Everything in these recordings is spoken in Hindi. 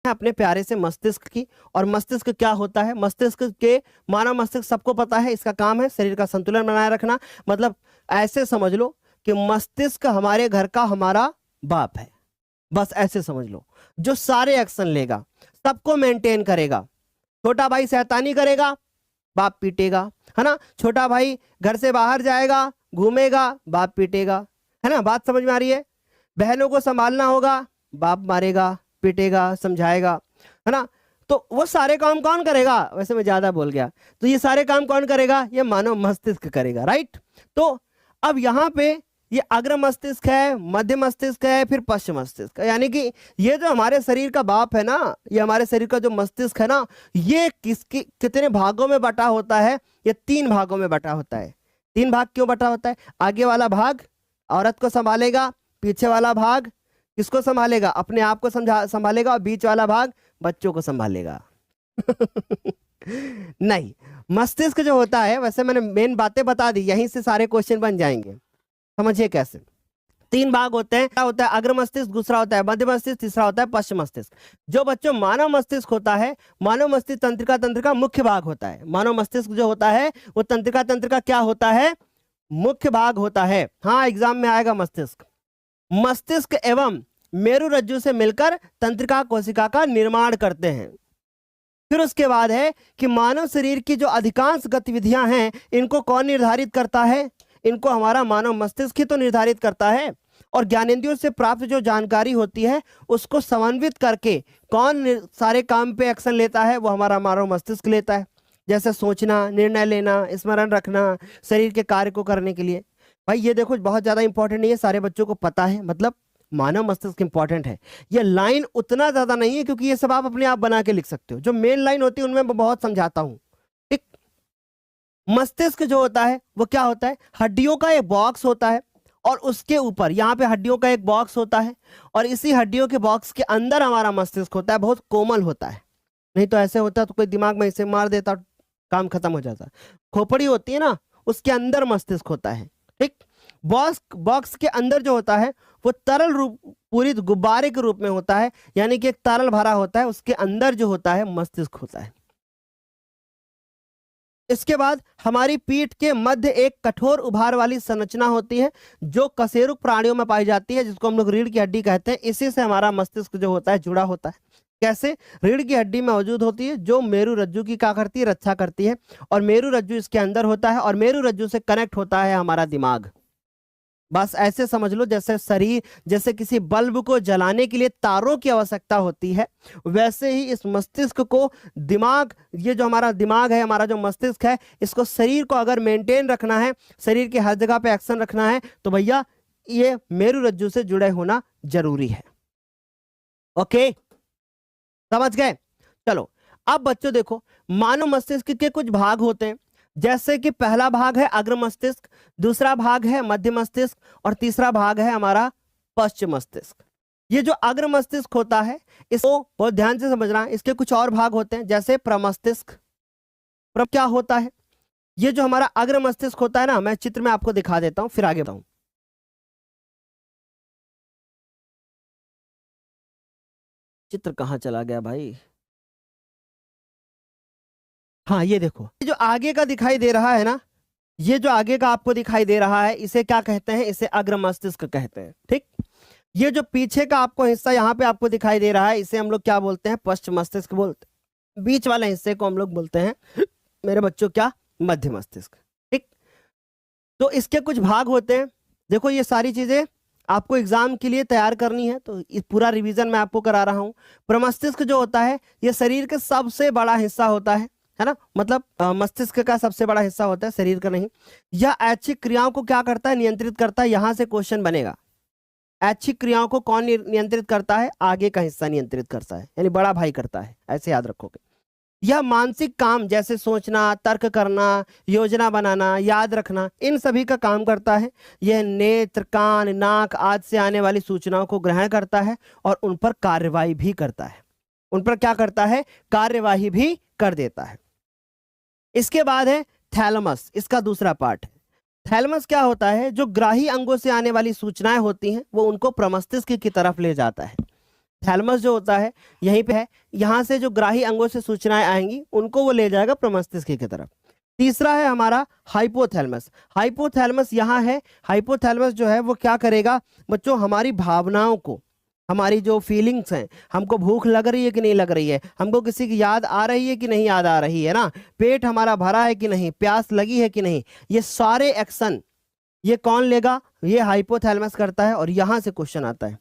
अपने प्यारे से मस्तिष्क की। और मस्तिष्क क्या होता है? मस्तिष्क के मानव मस्तिष्क सबको पता है, इसका काम है शरीर का संतुलन बनाए रखना। मतलब ऐसे समझ लो कि मस्तिष्क हमारे घर का हमारा बाप है, बस ऐसे समझ लो। जो सारे एक्शन लेगा, सबको मेंटेन करेगा। छोटा भाई शैतानी करेगा, बाप पीटेगा, है ना। छोटा भाई घर से बाहर जाएगा, घूमेगा, बाप पीटेगा, है ना। बात समझ में आ रही है? बहनों को संभालना होगा, बाप मारेगा, पीटेगा, समझाएगा, है ना। तो वो सारे काम कौन करेगा? वैसे मैं ज्यादा बोल गया, तो ये सारे काम कौन करेगा? ये मानव मस्तिष्क करेगा, राइट। तो अब यहाँ पे ये अग्र मस्तिष्क है, मध्य मस्तिष्क है, फिर पश्च मस्तिष्क है। यानी कि ये जो हमारे शरीर का बाप है ना, ये हमारे शरीर का जो मस्तिष्क है ना, ये किसकी कितने भागों में बटा होता है? ये 3 भागों में बटा होता है। 3 भाग क्यों बटा होता है? आगे वाला भाग औरत को संभालेगा, पीछे वाला भाग किसको संभालेगा? अपने आप को संभालेगा, और बीच वाला भाग बच्चों को संभालेगा। नहीं, मस्तिष्क जो होता है, वैसे मैंने मेन बातें बता दी, यहीं से सारे क्वेश्चन बन जाएंगे। समझिए कैसे। 3 भाग होते हैं। क्या होता है? अग्र मस्तिष्क, दूसरा होता है मध्य मस्तिष्क, तीसरा होता है पश्चिम मस्तिष्क। जो बच्चों मानव मस्तिष्क होता है, मानव मस्तिष्क तंत्रिका तंत्र का मुख्य भाग होता है। मानव मस्तिष्क जो होता है वो तंत्रिका तंत्र का क्या होता है? मुख्य भाग होता है। हाँ, एग्जाम में आएगा मस्तिष्क। मस्तिष्क एवं मेरु रज्जु से मिलकर तंत्रिका कोशिका का निर्माण करते हैं। फिर उसके बाद है कि मानव शरीर की जो अधिकांश गतिविधियां हैं, इनको कौन निर्धारित करता है? इनको हमारा मानव मस्तिष्क ही तो निर्धारित करता है। और ज्ञानेंद्रियों से प्राप्त जो जानकारी होती है, उसको समन्वित करके कौन सारे काम पे एक्शन लेता है? वो हमारा मानव मस्तिष्क लेता है। जैसे सोचना, निर्णय लेना, स्मरण रखना, शरीर के कार्य को करने के लिए। भाई ये देखो, बहुत ज्यादा इंपॉर्टेंट नहीं है, सारे बच्चों को पता है। मतलब मानव मस्तिष्क इंपॉर्टेंट है। ये लाइन उतना ज्यादा नहीं है, क्योंकि ये सब आप अपने आप बना के लिख सकते हो। जो मेन लाइन होती है उनमें मैं बहुत समझाता हूं। ठीक। मस्तिष्क जो होता है वो क्या होता है? हड्डियों का एक बॉक्स होता है, और उसके ऊपर यहाँ पे हड्डियों का एक बॉक्स होता है, और इसी हड्डियों के बॉक्स के अंदर हमारा मस्तिष्क होता है। बहुत कोमल होता है, नहीं तो ऐसे होता तो कोई दिमाग में इसे मार देता, काम खत्म हो जाता। खोपड़ी होती है ना, उसके अंदर मस्तिष्क होता है। ठीक। बॉक्स के अंदर जो होता है वो तरल रूप, पूरी गुब्बारे के रूप में होता है। यानी कि एक तरल भरा होता है, उसके अंदर जो होता है मस्तिष्क होता है। इसके बाद हमारी पीठ के मध्य एक कठोर उभार वाली संरचना होती है, जो कशेरुक प्राणियों में पाई जाती है, जिसको हम लोग रीढ़ की हड्डी कहते हैं। इसी से हमारा मस्तिष्क जो होता है जुड़ा होता है। कैसे? रीढ़ की हड्डी में मौजूद होती है, जो मेरु रज्जु की क्या करती है? रक्षा करती है। और मेरु रज्जु इसके अंदर होता है, और मेरु रज्जु से कनेक्ट होता है हमारा दिमाग। बस ऐसे समझ लो, जैसे शरीर, जैसे किसी बल्ब को जलाने के लिए तारों की आवश्यकता होती है, वैसे ही इस मस्तिष्क को दिमाग, ये जो हमारा दिमाग है, हमारा जो मस्तिष्क है, इसको शरीर को अगर मेंटेन रखना है, शरीर के हर जगह पे एक्शन रखना है, तो भैया ये मेरु रज्जु से जुड़े होना जरूरी है। ओके, समझ गए? चलो अब बच्चों देखो, मानव मस्तिष्क के कुछ भाग होते हैं। जैसे कि पहला भाग है अग्र मस्तिष्क, दूसरा भाग है मध्य मस्तिष्क, और तीसरा भाग है हमारा पश्चिम मस्तिष्क। ये जो अग्र मस्तिष्क होता है, इसको बहुत ध्यान से समझना। इसके कुछ और भाग होते हैं, जैसे प्रमस्तिष्क। क्या होता है? ये जो हमारा अग्र मस्तिष्क होता है ना, मैं चित्र में आपको दिखा देता हूं, फिर आगे बताऊं। चित्र कहां चला गया भाई? हाँ, ये देखो, ये जो आगे का दिखाई दे रहा है ना, ये जो आगे का आपको दिखाई दे रहा है, इसे क्या कहते हैं? इसे अग्र मस्तिष्क कहते हैं। ठीक। ये जो पीछे का आपको हिस्सा यहाँ पे आपको दिखाई दे रहा है, इसे हम लोग क्या बोलते हैं? पश्च मस्तिष्क बोलते हैं। बीच वाले हिस्से को हम लोग बोलते हैं, मेरे बच्चों, क्या? मध्य मस्तिष्क। ठीक। तो इसके कुछ भाग होते हैं। देखो, ये सारी चीजें आपको एग्जाम के लिए तैयार करनी है, तो इस पूरा रिवीजन मैं आपको करा रहा हूँ। प्रमस्तिष्क जो होता है, ये शरीर का सबसे बड़ा हिस्सा होता है ना। मतलब मस्तिष्क का सबसे बड़ा हिस्सा होता है, शरीर का नहीं। यह ऐच्छिक क्रियाओं को क्या करता है? नियंत्रित करता है। यहां से क्वेश्चन बनेगा, ऐच्छिक क्रियाओं को कौन नियंत्रित करता है? आगे का हिस्सा नियंत्रित करता है, यानी बड़ा भाई करता है, ऐसे याद रखोगे। यह मानसिक काम, जैसे सोचना, तर्क करना, योजना बनाना, याद रखना, इन सभी का काम करता है। यह नेत्र, कान, नाक आदि से आने वाली सूचनाओं को ग्रहण करता है, और उन पर कार्यवाही भी करता है। उन पर क्या करता है? कार्यवाही भी कर देता है। इसके बाद है थैलेमस, इसका दूसरा पार्ट है। थैलेमस क्या होता है? जो ग्राही अंगों से आने वाली सूचनाएं होती हैं, वो उनको प्रमस्तिष्क की तरफ ले जाता है। थैलमस जो होता है यहीं पे है, यहाँ से जो ग्राही अंगों से सूचनाएं आएंगी उनको वो ले जाएगा प्रमस्तिष्क की तरफ। तीसरा है हमारा हाइपोथैलेमस। हाइपोथैलेमस यहाँ है। हाइपोथैलेमस जो है वो क्या करेगा बच्चों, हमारी भावनाओं को, हमारी जो फीलिंग्स हैं, हमको भूख लग रही है कि नहीं लग रही है, हमको किसी की याद आ रही है कि नहीं याद आ रही है ना, पेट हमारा भरा है कि नहीं, प्यास लगी है कि नहीं, ये सारे एक्शन ये कौन लेगा, ये हाइपोथैलेमस करता है। और यहाँ से क्वेश्चन आता है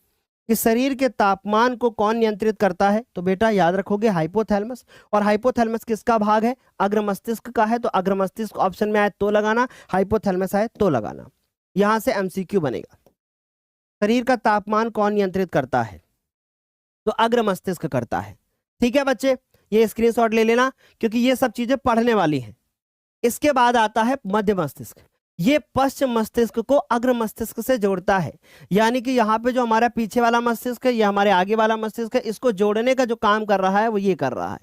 कि शरीर के तापमान को कौन नियंत्रित करता है, तो बेटा याद रखोगे हाइपोथैलेमस। और हाइपोथैलेमस किसका भाग है, अग्र मस्तिष्क का है, तो अग्र मस्तिष्क ऑप्शन में आए तो लगाना, हाइपोथैलेमस आए तो लगाना। यहां से एमसीक्यू बनेगा, शरीर का तापमान कौन नियंत्रित करता है, तो अग्र मस्तिष्क करता है। ठीक है बच्चे, ये स्क्रीनशॉट ले लेना क्योंकि ये सब चीजें पढ़ने वाली हैं। इसके बाद आता है मध्य मस्तिष्क। ये पश्चिम मस्तिष्क को अग्र मस्तिष्क से जोड़ता है, यानी कि यहाँ पे जो हमारा पीछे वाला मस्तिष्क है, ये हमारे आगे वाला मस्तिष्क है, इसको जोड़ने का जो काम कर रहा है वो ये कर रहा है।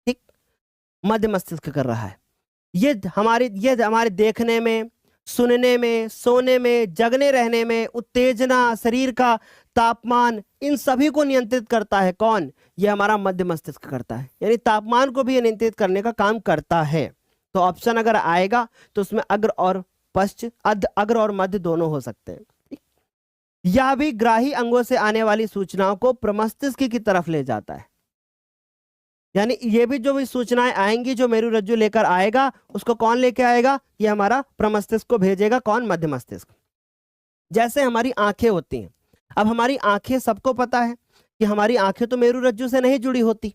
ठीक, मध्य मस्तिष्क कर रहा है। ये हमारे देखने में, सुनने में, सोने में, जगने रहने में, उत्तेजना, शरीर का तापमान, इन सभी को नियंत्रित करता है कौन, ये हमारा मध्य मस्तिष्क करता है। यानी तापमान को भी नियंत्रित करने का काम करता है। तो ऑप्शन अगर आएगा तो उसमें अग्र और अग्र और मध्य दोनों हो सकते हैं। यह भी ग्राही अंगों से आने वाली सूचनाओं को प्रमस्तिष्क की तरफ ले जाता है। यानी ये भी जो भी सूचनाएं आएंगी, जो मेरुरज्जु लेकर आएगा, उसको कौन लेके आएगा, ये हमारा प्रमस्तिष्क को भेजेगा, कौन, मध्य मस्तिष्क। जैसे हमारी आंखें होती हैं, अब हमारी आंखें सबको पता है कि हमारी आंखें तो मेरुरज्जु से नहीं जुड़ी होती,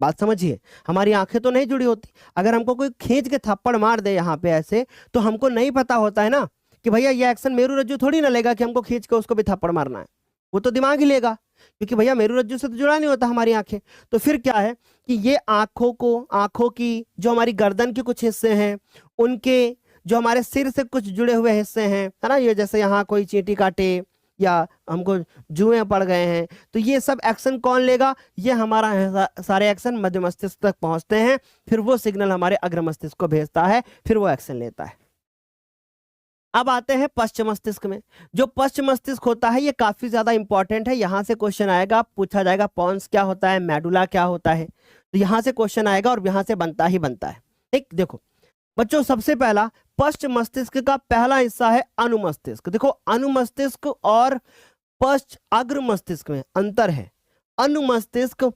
बात समझिए, हमारी आंखें तो नहीं जुड़ी होती। अगर हमको कोई खींच के थप्पड़ मार दे यहाँ पे ऐसे, तो हमको नहीं पता होता है ना कि भैया ये एक्शन मेरुरज्जु थोड़ी ना लेगा कि हमको खींच के उसको भी थप्पड़ मारना है, वो तो दिमाग ही लेगा, क्योंकि भैया मेरुरज्जु से तो जुड़ा नहीं होता हमारी आंखें। तो फिर क्या है कि ये आंखों की जो हमारी गर्दन के कुछ हिस्से हैं, उनके जो हमारे सिर से कुछ जुड़े हुए हिस्से हैं, है ना, ये जैसे यहाँ कोई चींटी काटे या हमको जुएं पड़ गए हैं, तो ये सब एक्शन कौन लेगा, ये हमारा सारे एक्शन मध्य मस्तिष्क तक पहुंचते हैं, फिर वो सिग्नल हमारे अग्र मस्तिष्क को भेजता है, फिर वो एक्शन लेता है। अब आते हैं पश्चिम मस्तिष्क में। जो पश्चिम मस्तिष्क होता है ये काफी ज्यादा इंपॉर्टेंट है, यहां से क्वेश्चन आएगा, पूछा जाएगा पॉन्स क्या होता है, मेडुला क्या होता है, तो यहां से क्वेश्चन आएगा और यहां से बनता ही बनता है। ठीक, देखो बच्चों, सबसे पहला पश्चिम मस्तिष्क का पहला हिस्सा है अनुमस्तिष्क। देखो अनुमस्तिष्क और पश्च अग्र मस्तिष्क में अंतर है। अनुमस्तिष्क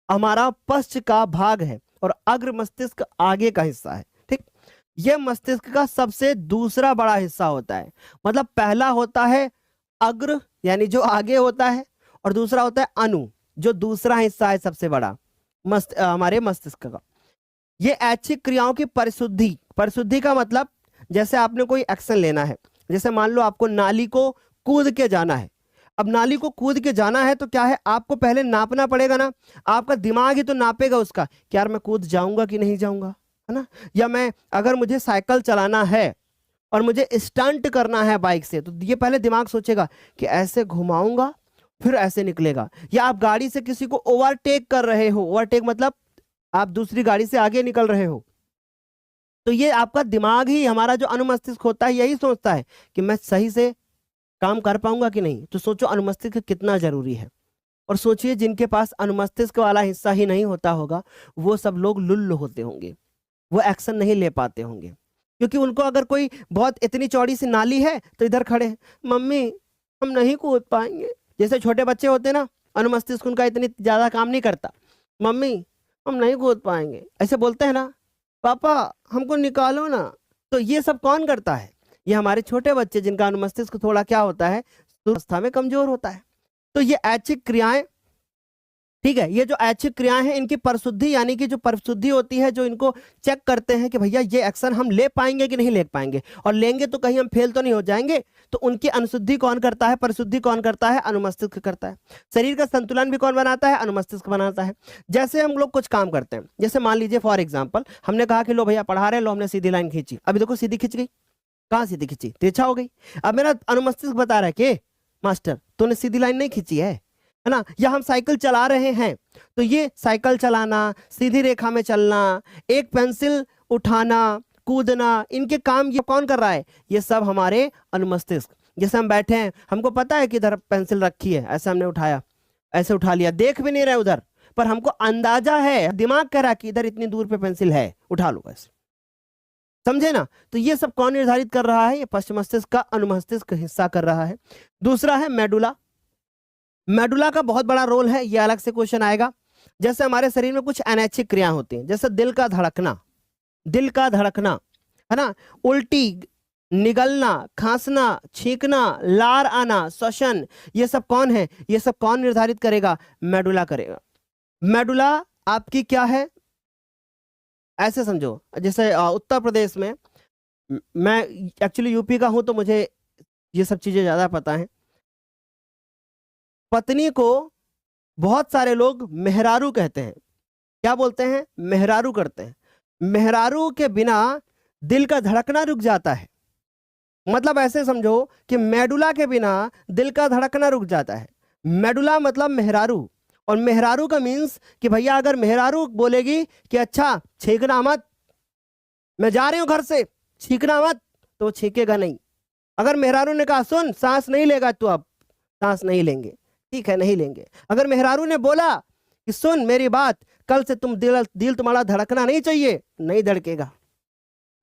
हमारा पश्च का भाग है और अग्र मस्तिष्क आगे का हिस्सा है। ठीक, यह मस्तिष्क का सबसे दूसरा बड़ा हिस्सा होता है। मतलब पहला होता है अग्र यानी जो आगे होता है, और दूसरा होता है अनु जो दूसरा हिस्सा है सबसे बड़ा हमारे मस्तिष्क का। ये ऐच्छिक क्रियाओं की परिशुद्धि का मतलब, जैसे आपने कोई एक्शन लेना है, जैसे मान लो आपको नाली को कूद के जाना है। अब नाली को कूद के जाना है तो क्या है, आपको पहले नापना पड़ेगा ना, आपका दिमाग ही तो नापेगा उसका कि यार मैं कूद जाऊंगा कि नहीं जाऊंगा, है ना। या मैं अगर मुझे साइकिल चलाना है और मुझे स्टंट करना है बाइक से, तो ये पहले दिमाग सोचेगा कि ऐसे घुमाऊंगा फिर ऐसे निकलेगा। या आप गाड़ी से किसी को ओवरटेक कर रहे हो, ओवरटेक मतलब आप दूसरी गाड़ी से आगे निकल रहे हो, तो ये आपका दिमाग ही, हमारा जो अनुमस्तिष्क होता है, यही सोचता है कि मैं सही से काम कर पाऊंगा कि नहीं। तो सोचो अनुमस्तिष्क कितना जरूरी है। और सोचिए जिनके पास अनुमस्तिष्क वाला हिस्सा ही नहीं होता होगा, वो सब लोग लुल्ल होते होंगे, वो एक्शन नहीं ले पाते होंगे, क्योंकि उनको अगर कोई बहुत इतनी चौड़ी सी नाली है तो इधर खड़े हैं, मम्मी हम नहीं कूद पाएंगे। जैसे छोटे बच्चे होते ना, अनुमस्तिष्क उनका इतनी ज्यादा काम नहीं करता, मम्मी हम नहीं कूद पाएंगे, ऐसे बोलते हैं ना, पापा हमको निकालो ना। तो ये सब कौन करता है, ये हमारे छोटे बच्चे जिनका अनुमस्तिष्क थोड़ा क्या होता है, अवस्था में कमजोर होता है। तो ये ऐच्छिक क्रियाएं, ठीक है, ये जो ऐच्छिक क्रियाएं हैं इनकी परिशुद्धि यानी कि जो परिशुद्धि होती है, जो इनको चेक करते हैं कि भैया ये एक्शन हम ले पाएंगे कि नहीं ले पाएंगे, और लेंगे तो कहीं हम फेल तो नहीं हो जाएंगे, तो उनकी अनुशुद्धि कौन करता है, परिशुद्धि कौन करता है, अनुमस्तिष्क करता है। शरीर का संतुलन भी कौन बनाता है, अनुमस्तिष्क बनाता है। जैसे हम लोग कुछ काम करते हैं, जैसे मान लीजिए फॉर एग्जाम्पल हमने कहा कि लो भैया पढ़ा रहे, लो हमने सीधी लाइन खींची, अभी देखो सीधी खींच गई, कहाँ सीधी खींची, तिरछा हो गई। अब मेरा अनुमस्तिष्क बता रहा है कि मास्टर तूने सीधी लाइन नहीं खींची है ना। या हम साइकिल चला रहे हैं, तो ये साइकिल चलाना, सीधी रेखा में चलना, एक पेंसिल उठाना, कूदना, इनके काम ये कौन कर रहा है, ये सब हमारे अनुमस्तिष्क। जैसे हम बैठे हैं, हमको पता है कि इधर पेंसिल रखी है, ऐसे हमने उठाया, ऐसे उठा लिया, देख भी नहीं रहे उधर, पर हमको अंदाजा है, दिमाग कह रहा कि इधर इतनी दूर पे पेंसिल है, उठा लो ऐसे, समझे ना। तो ये सब कौन निर्धारित कर रहा है? ये पश्चिम मस्तिष्क का अनुमस्तिष्क हिस्सा कर रहा है। दूसरा है मेडुला। मेडुला का बहुत बड़ा रोल है, ये अलग से क्वेश्चन आएगा। जैसे हमारे शरीर में कुछ अनैच्छिक क्रियाएं होती हैं, जैसे दिल का धड़कना, दिल का धड़कना है ना, उल्टी, निगलना, खांसना, छींकना, लार आना, श्वसन, ये सब कौन है? ये सब कौन निर्धारित करेगा? मेडुला करेगा। मेडुला आपकी क्या है? ऐसे समझो, जैसे उत्तर प्रदेश में, मैं एक्चुअली यूपी का हूं तो मुझे ये सब चीजें ज्यादा पता है। पत्नी को बहुत सारे लोग मेहरारू कहते हैं। क्या बोलते हैं? मेहरारू करते हैं। मेहरारू के बिना दिल का धड़कना रुक जाता है। मतलब ऐसे समझो कि मेडुला के बिना दिल का धड़कना रुक जाता है। मेडुला मतलब मेहरारू, और मेहरारू का मीन्स कि भैया अगर मेहरारू बोलेगी कि अच्छा छींकना मत, मैं जा रही हूं घर से, छींकना मत, तो वो छींकेगा नहीं। अगर मेहरारू ने कहा सुन सांस नहीं लेगा तू, अब सांस नहीं लेंगे, ठीक है नहीं लेंगे। अगर मेहरारू ने बोला कि सुन मेरी बात, कल से तुम दिल तुम्हारा धड़कना नहीं चाहिए, नहीं धड़केगा।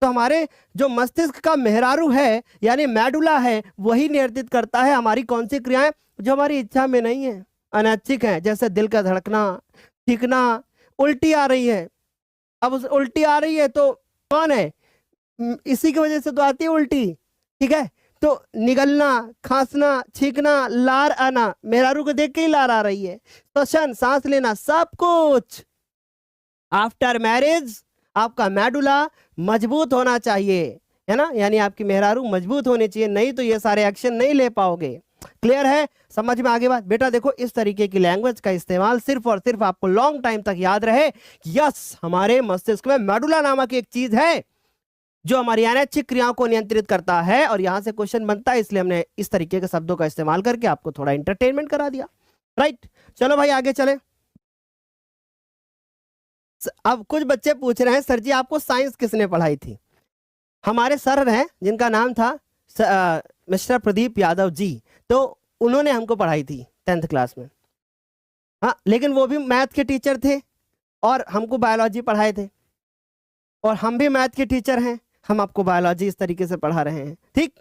तो हमारे जो मस्तिष्क का मेहरारू है यानी मेडुला है, वही निर्धारित करता है हमारी कौन सी क्रियाएं जो हमारी इच्छा में नहीं है, अनैच्छिक है। जैसे दिल का धड़कना, छींकना, उल्टी आ रही है। अब उस उल्टी आ रही है तो कौन है? इसी की वजह से तो आती है उल्टी, ठीक है। तो निगलना, खांसना, छींकना, लार आना, मेहरारू को देख के ही लार आ रही है, श्वसन, सांस लेना, सब कुछ। आफ्टर मैरिज आपका मेडुला मजबूत होना चाहिए, है ना, यानी आपकी मेहरारू मजबूत होनी चाहिए, नहीं तो ये सारे एक्शन नहीं ले पाओगे। क्लियर है? समझ में आगे बात? बेटा देखो, इस तरीके की लैंग्वेज का इस्तेमाल सिर्फ और सिर्फ आपको लॉन्ग टाइम तक याद रहे, यस हमारे मस्तिष्क में मेडुला नामक एक चीज है जो हमारी अनैच्छिक क्रियाओं को नियंत्रित करता है। और यहां से क्वेश्चन बनता है, इसलिए हमने इस तरीके के शब्दों का इस्तेमाल करके आपको थोड़ा इंटरटेनमेंट करा दिया। राइट, चलो भाई आगे चले। अब कुछ बच्चे पूछ रहे हैं सर जी आपको साइंस किसने पढ़ाई थी? हमारे सर हैं जिनका नाम था मिस्टर प्रदीप यादव जी, तो उन्होंने हमको पढ़ाई थी 10th क्लास में। हाँ, लेकिन वो भी मैथ के टीचर थे और हमको बायोलॉजी पढ़ाए थे, और हम भी मैथ के टीचर हैं, हम आपको बायोलॉजी इस तरीके से पढ़ा रहे हैं, ठीक।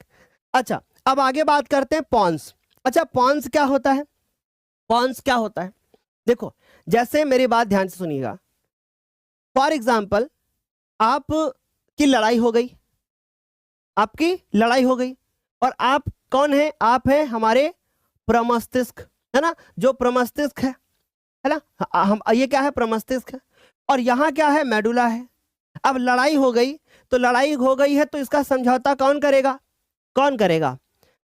अच्छा, अब आगे बात करते हैं पॉन्स। अच्छा, पॉन्स क्या होता है? पॉन्स क्या होता है? देखो, जैसे मेरी बात ध्यान से सुनिएगा। फॉर एग्जाम्पल, आपकी लड़ाई हो गई, आपकी लड़ाई हो गई, और आप कौन है? आप है हमारे प्रमस्तिष्क, है ना, जो प्रमस्तिष्क है ना, हम ये क्या है? प्रमस्तिष्क है, और यहाँ क्या है? मेडुला है। अब लड़ाई हो गई, तो लड़ाई हो गई है तो इसका समझौता कौन करेगा? कौन करेगा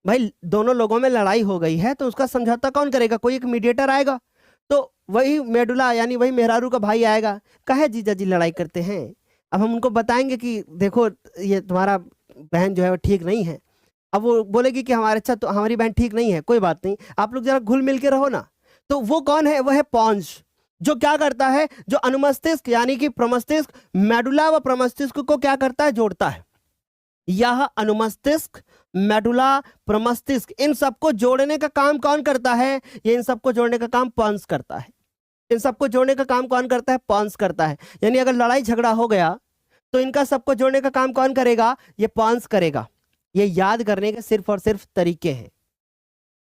भाई? दोनों लोगों में लड़ाई हो गई है तो उसका समझौता कौन करेगा? कोई एक मीडिएटर आएगा, तो वही मेडुला यानी वही मेहरारू का भाई आएगा, कहे जीजा जी लड़ाई करते हैं। अब हम उनको बताएंगे कि देखो ये तुम्हारा बहन जो है वो ठीक नहीं है। अब वो बोलेगी कि हमारे अच्छा तो हमारी बहन ठीक नहीं है, कोई बात नहीं, आप लोग जरा घुल मिल के रहो ना। तो वो कौन है? वो है पॉन्स, जो क्या करता है? जो अनुमस्तिष्क यानी कि प्रमस्तिष्क, मेडुला व प्रमस्तिष्क को क्या करता है? जोड़ता है। यह अनुमस्तिष्क, मेडुला, प्रमस्तिष्क, इन सबको जोड़ने का काम कौन करता है? ये इन सबको जोड़ने का काम पॉन्स करता है। इन सबको जोड़ने का काम कौन करता है? पॉन्स करता है। यानी अगर लड़ाई झगड़ा हो गया तो इनका सबको जोड़ने का काम कौन करेगा? ये पॉन्स करेगा। ये याद करने के सिर्फ और सिर्फ तरीके हैं,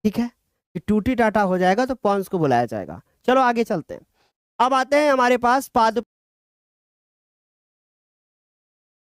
ठीक है। कि टूटी टाटा हो जाएगा तो पॉन्स को बुलाया जाएगा। चलो आगे चलते हैं। अब आते हैं हमारे पास पाद